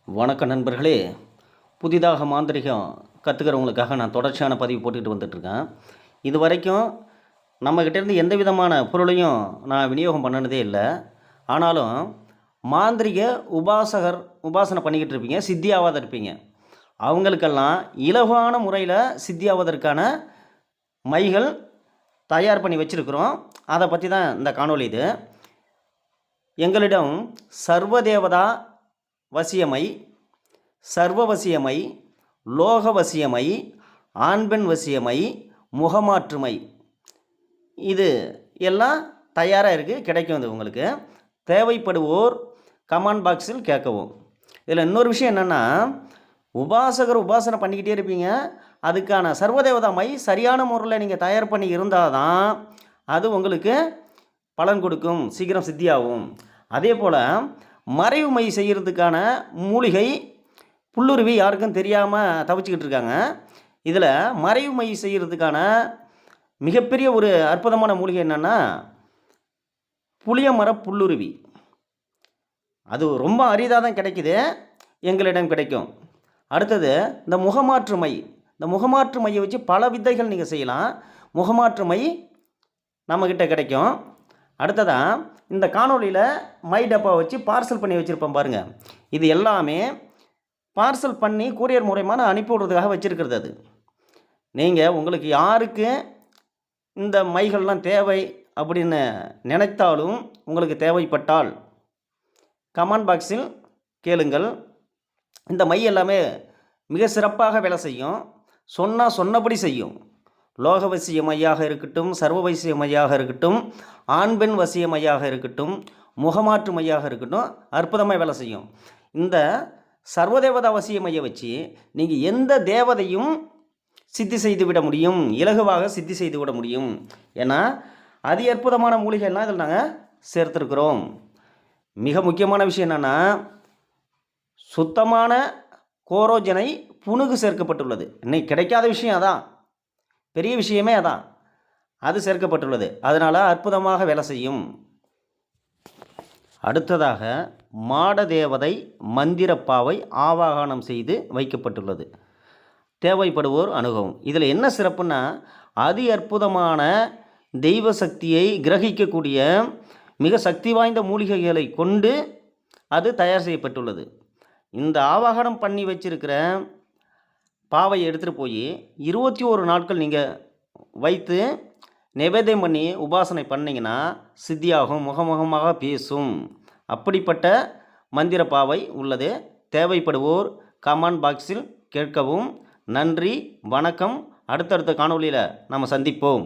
வணக்க நண்பர்களே. புதிதாக மாந்திரிகம் கற்றுக்கிறவங்களுக்காக நான் தொடர்ச்சியான பதிவு போட்டுக்கிட்டு வந்துட்டுருக்கேன். இது வரைக்கும் நம்மக்கிட்டேருந்து எந்த விதமான பொருளையும் நான் விநியோகம் பண்ணினதே இல்லை. ஆனாலும் மாந்திரிக உபாசனை பண்ணிக்கிட்டு இருப்பீங்க, சித்தியாவாத இருப்பீங்க. அவங்களுக்கெல்லாம் இலகுவான முறையில் சித்தியாவதற்கான மைகள் தயார் பண்ணி வச்சுருக்குறோம். அதை பற்றி தான் இந்த காணொளி. இது எங்களிடம் சர்வதேவதா வசியமை, சர்வவசியமை, லோகவசியமை, ஆண்பெண் வசியமை, முகமாற்றுமை, இது எல்லாம் தயாராக இருக்குது, கிடைக்கும். இது உங்களுக்கு தேவைப்படுவோர் கமெண்ட் பாக்ஸில் கேட்கவும். இதில் இன்னொரு விஷயம் என்னென்னா, உபாசனை பண்ணிக்கிட்டே இருப்பீங்க. அதுக்கான சர்வதேவதா மை சரியான முறையில் நீங்கள் தயார் பண்ணி இருந்தால் தான் அது உங்களுக்கு பலன் கொடுக்கும், சீக்கிரம் சித்தியாகும். அதே போல் மறைவு மை செய்கிறதுக்கான மூலிகை புல்லுருவி யாருக்கும் தெரியாமல் தவிச்சிக்கிட்டு இருக்காங்க. இதில் மறைவு மை செய்கிறதுக்கான மிகப்பெரிய ஒரு அற்புதமான மூலிகை என்னென்னா புளியமர புல்லுருவி. அது ரொம்ப அரிதாக தான் கிடைக்குது, எங்களிடம் கிடைக்கும். அடுத்தது இந்த முகமாற்று மை. இந்த முகமாற்று மையை வச்சு பல வித்தைகள் நீங்கள் செய்யலாம். முகமாற்று மை நம்மக்கிட்ட கிடைக்கும். அடுத்ததான் இந்த காணொலியில் மை டப்பா வச்சு பார்சல் பண்ணி வச்சுருப்போம் பாருங்கள். இது எல்லாமே பார்சல் பண்ணி கூரியர் மூலயமா நான் அனுப்பி விடுறதுக்காக வச்சுருக்கிறது. அது நீங்கள் உங்களுக்கு யாருக்கு இந்த மைகள்லாம் தேவை அப்படின்னு நினைத்தாலும், உங்களுக்கு தேவைப்பட்டால் கமெண்ட் பாக்ஸில் கேளுங்கள். இந்த மை எல்லாமே மிக சிறப்பாக வேலை செய்யும், சொன்னபடி செய்யும். லோகவசிய மையாக இருக்கட்டும், சர்வவசிய மையாக இருக்கட்டும், ஆண் பெண் வசிய மையாக இருக்கட்டும், முகமாற்று மையாக இருக்கட்டும், அற்புதமாக வேலை செய்யும். இந்த சர்வதேவதா வசிய மையை வச்சு நீங்கள் எந்த தேவதையும் சித்தி செய்து விட முடியும், இலகுவாக சித்தி செய்து விட முடியும். ஏன்னா அதி அற்புதமான மூலிகைலாம் இதில் நாங்கள் சேர்த்துருக்குறோம். மிக முக்கியமான விஷயம் என்னென்னா, சுத்தமான கோரோஜனை புணுகு சேர்க்கப்பட்டுள்ளது. இன்னைக்கு கிடைக்காத விஷயம் அதான், பெரிய விஷயமே அதான், அது சேர்க்கப்பட்டுள்ளது. அதனால் அற்புதமாக வேலை செய்யும். அடுத்ததாக மாடதேவதை மந்திரப்பாவை ஆவாகனம் செய்து வைக்கப்பட்டுள்ளது. தேவைப்படுவோர் அணுகவும். இதில் என்ன சிறப்புன்னா, அதி அற்புதமான தெய்வ சக்தியை கிரகிக்கக்கூடிய மிக சக்தி வாய்ந்த மூலிகைகளை கொண்டு அது தயார் செய்யப்பட்டுள்ளது. இந்த ஆவாகனம் பண்ணி வச்சிருக்கிற பாவையை எடுத்துகிட்டு போய் 21 நாட்கள் நீங்கள் வைத்து நிவேதம் பண்ணி உபாசனை பண்ணிங்கன்னா சித்தியாகும், முகமுகமாக பேசும். அப்படிப்பட்ட மந்திர பாவை உள்ளது. தேவைப்படுவோர் கமெண்ட் பாக்ஸில் கேட்கவும். நன்றி, வணக்கம். அடுத்தடுத்த காணொளியில் நம்ம சந்திப்போம்.